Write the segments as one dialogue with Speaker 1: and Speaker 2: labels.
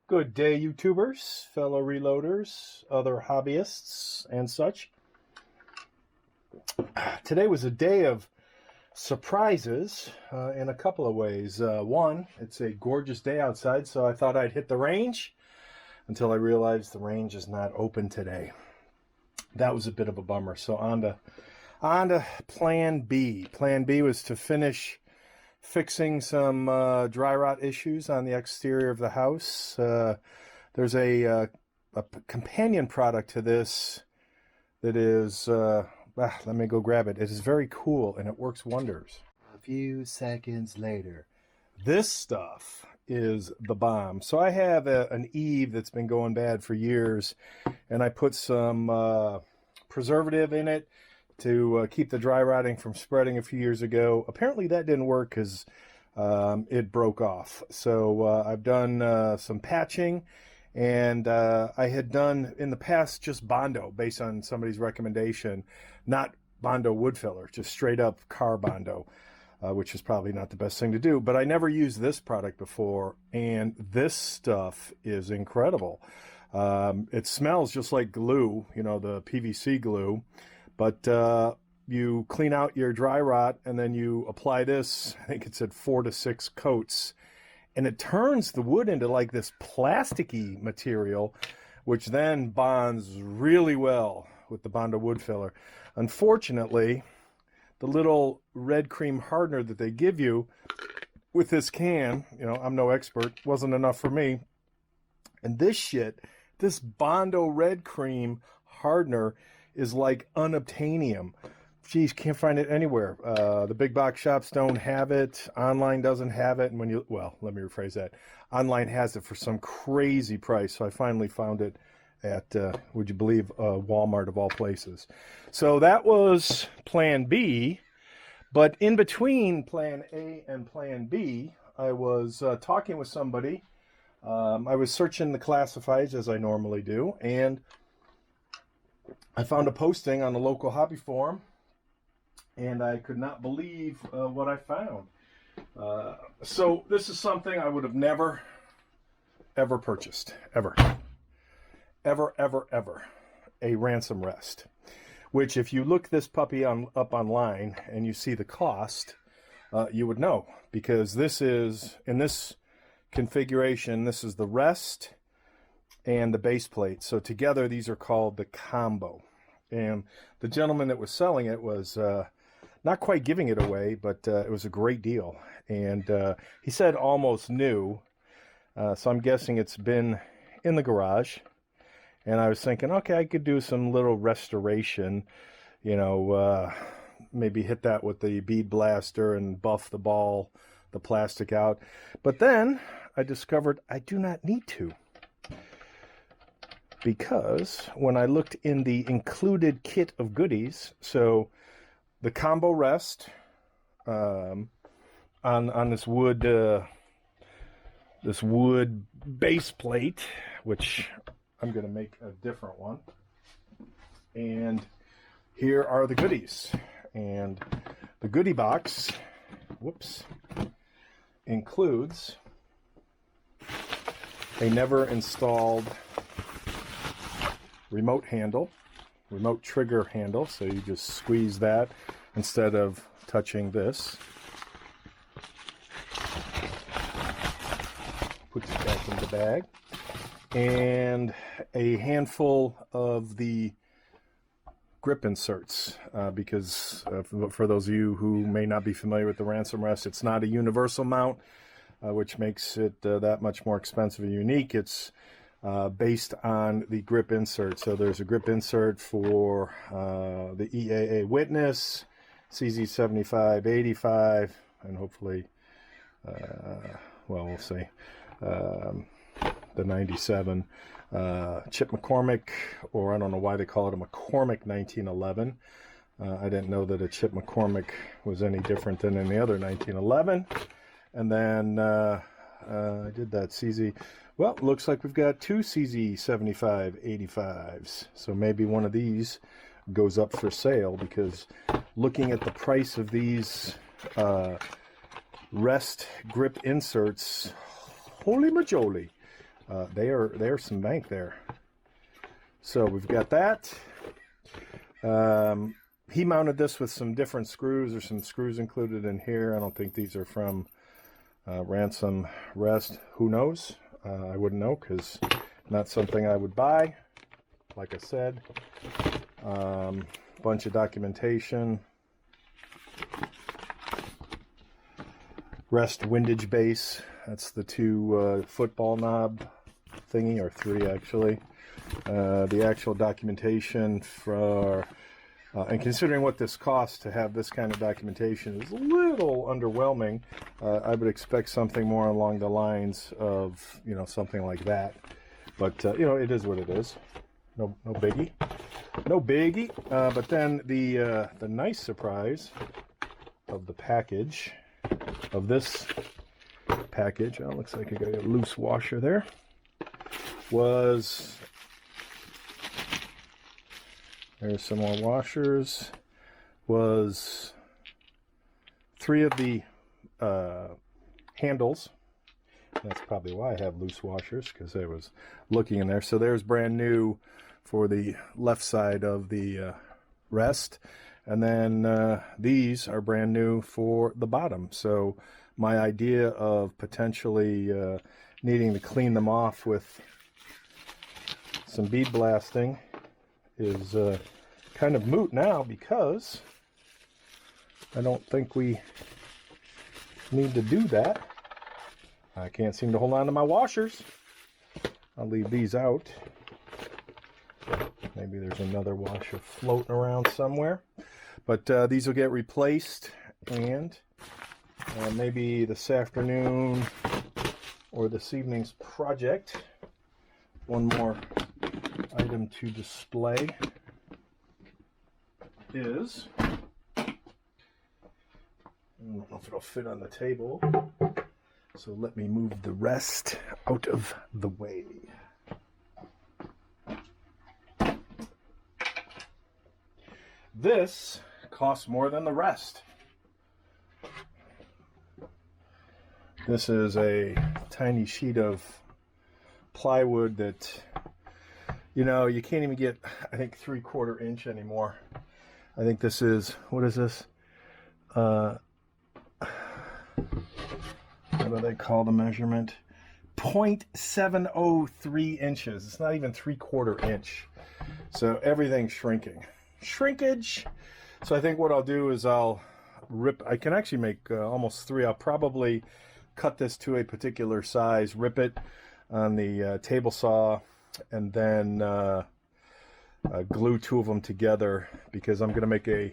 Speaker 1: Good day, YouTubers, fellow reloaders, other hobbyists, and such. Today was a day of surprises in a couple of ways. One, it's a gorgeous day outside, so I thought I'd hit the range until I realized the range is not open today. That was a bit of a bummer. So on to plan B. Plan B was to finish fixing some dry rot issues on the exterior of the house. There's a companion product to this that is, let me go grab it. It is very cool and it works wonders. A few seconds later. This stuff is the bomb. So I have an eave that's been going bad for years, and I put some preservative in it to keep the dry rotting from spreading a few years ago. Apparently that didn't work because it broke off. So I've done some patching, and I had done in the past just Bondo based on somebody's recommendation, not Bondo wood filler, just straight up car Bondo, which is probably not the best thing to do. But I never used this product before, and this stuff is incredible. It smells just like glue, you know, the PVC glue. But you clean out your dry rot, and then you apply this, I think it said 4 to 6 coats, and it turns the wood into like this plasticky material, which then bonds really well with the Bondo wood filler. Unfortunately, the little red cream hardener that they give you with this can, you know, I'm no expert, wasn't enough for me. And this shit, this Bondo red cream hardener is like unobtainium. Geez, can't find it anywhere. The big box shops don't have it. Online doesn't have it. And when you, well, let me rephrase that. Online has it for some crazy price. So I finally found it at, would you believe, Walmart of all places. So that was plan B. But in between plan A and plan B, I was talking with somebody. I was searching the classifieds as I normally do, and I found a posting on the local hobby forum, and I could not believe what I found. So this is something I would have never, ever purchased. Ever. Ever, ever, ever. A Ransom Rest. Which, if you look this puppy up online and you see the cost, you would know. Because this is, in this configuration, this is the rest and the base plate. So together these are called the combo. And the gentleman that was selling it was not quite giving it away, but it was a great deal. And he said almost new, so I'm guessing it's been in the garage. And I was thinking, okay, I could do some little restoration, you know, maybe hit that with the bead blaster and buff the plastic out. But then I discovered I do not need to. Because when I looked in the included kit of goodies, so the combo rest on this wood base plate, which I'm going to make a different one, and here are the goodies. And the goodie box, whoops, includes a never installed remote trigger handle, so you just squeeze that instead of touching this. Puts it back in the bag. And a handful of the grip inserts, because for those of you who may not be familiar with the Ransom Rest, it's not a universal mount, which makes it that much more expensive and unique. It's based on the grip insert. So there's a grip insert for the EAA Witness, CZ75, 85, and hopefully, well, we'll see, the 97. Chip McCormick, or I don't know why they call it a McCormick 1911. I didn't know that a Chip McCormick was any different than any other 1911. And then I did that CZ. Well, looks like we've got 2 CZ75 85s. So maybe one of these goes up for sale, because looking at the price of these rest grip inserts, holy majoli, there's some bank there. So we've got that. He mounted this with some different screws. There's some screws included in here. I don't think these are from Ransom Rest. Who knows? I wouldn't know, because not something I would buy. Like I said, bunch of documentation. Rest windage base. That's the 2 football knob thingy, or 3 actually. The actual documentation for, and considering what this costs to have this kind of documentation is a little underwhelming. I would expect something more along the lines of, you know, something like that. But, you know, it is what it is. No biggie. No biggie. But then the nice surprise of the package, of this package, oh, looks like I got a loose washer there, was, there's some more washers, was 3 of the handles. That's probably why I have loose washers, because I was looking in there. So there's brand new for the left side of the rest. And then these are brand new for the bottom. So my idea of potentially needing to clean them off with some bead blasting is kind of moot now, because I don't think we need to do that. I can't seem to hold on to my washers. I'll leave these out. Maybe there's another washer floating around somewhere. But these will get replaced, and maybe this afternoon or this evening's project, one more item to display is, I don't know if it'll fit on the table, so let me move the rest out of the way. This costs more than the rest. This is a tiny sheet of plywood that, you know, you can't even get, I think, 3/4 inch anymore. I think this is, what is this? What do they call the measurement? 0.703 inches. It's not even 3/4 inch. So everything's shrinking. Shrinkage. So I think what I'll do is I'll rip, I can actually make almost 3. I'll probably cut this to a particular size, rip it on the table saw, and then glue 2 of them together, because I'm going to make a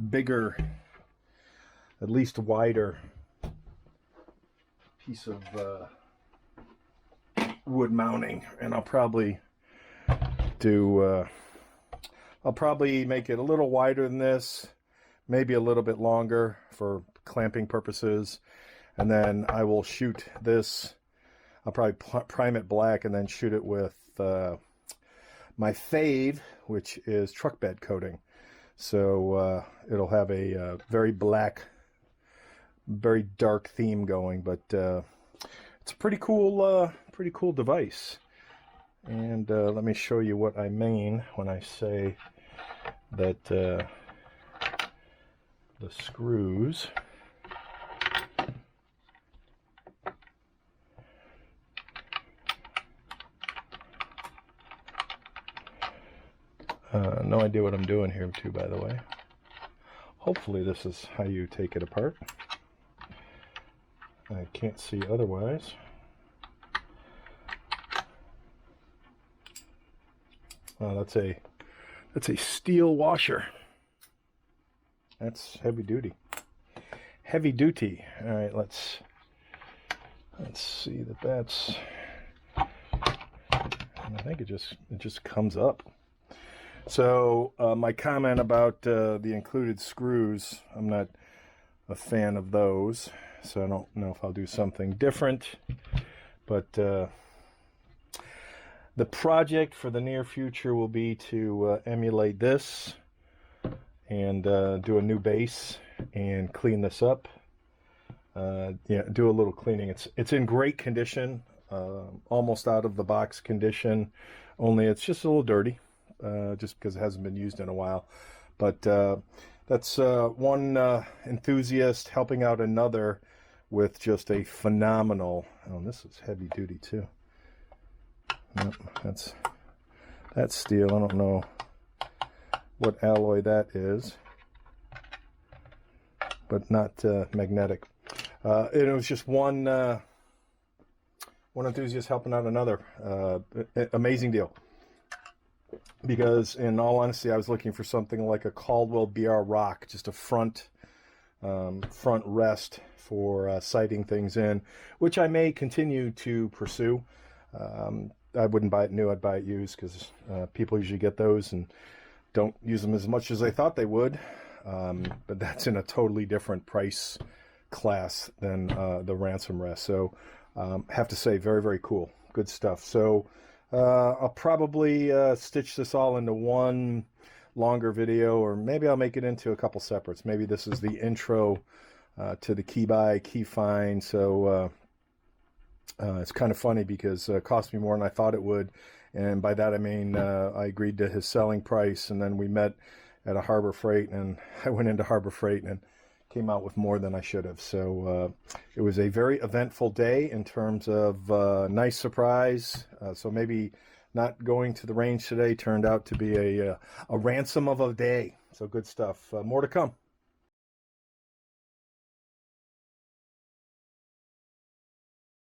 Speaker 1: bigger, at least wider piece of wood mounting, and I'll probably do I'll probably make it a little wider than this, maybe a little bit longer for clamping purposes, and then I will shoot this. I'll probably prime it black and then shoot it with my fave, which is truck bed coating. So it'll have a very black, very dark theme going, but it's a pretty cool device. And let me show you what I mean when I say that the screws no idea what I'm doing here too, by the way. Hopefully this is how you take it apart. I can't see otherwise. Oh, that's a steel washer. That's heavy duty. Heavy duty. All right, let's see that that's. And I think it just comes up. So my comment about the included screws, I'm not a fan of those, so I don't know if I'll do something different. But the project for the near future will be to emulate this and do a new base and clean this up. Yeah, do a little cleaning. It's in great condition. almost out of the box condition, only it's just a little dirty, just because it hasn't been used in a while. But that's one enthusiast helping out another with just a phenomenal, oh, this is heavy duty too. Yep, that's steel. I don't know what alloy that is, but not magnetic. It was just one enthusiast helping out another. Amazing deal. Because in all honesty, I was looking for something like a Caldwell BR rock, just a front rest for sighting things in, which I may continue to pursue. I wouldn't buy it new, I'd buy it used, because people usually get those and don't use them as much as they thought they would. But that's in a totally different price class than the Ransom Rest. So have to say, very, very cool. Good stuff. So I'll probably stitch this all into one longer video, or maybe I'll make it into a couple separates. Maybe this is the intro to the key buy, key find. So it's kind of funny because it cost me more than I thought it would. And by that I mean I agreed to his selling price, and then we met at a Harbor Freight, and I went into Harbor Freight and came out with more than I should have. So it was a very eventful day in terms of nice surprise. So maybe not going to the range today turned out to be a ransom of a day. So good stuff. More to come.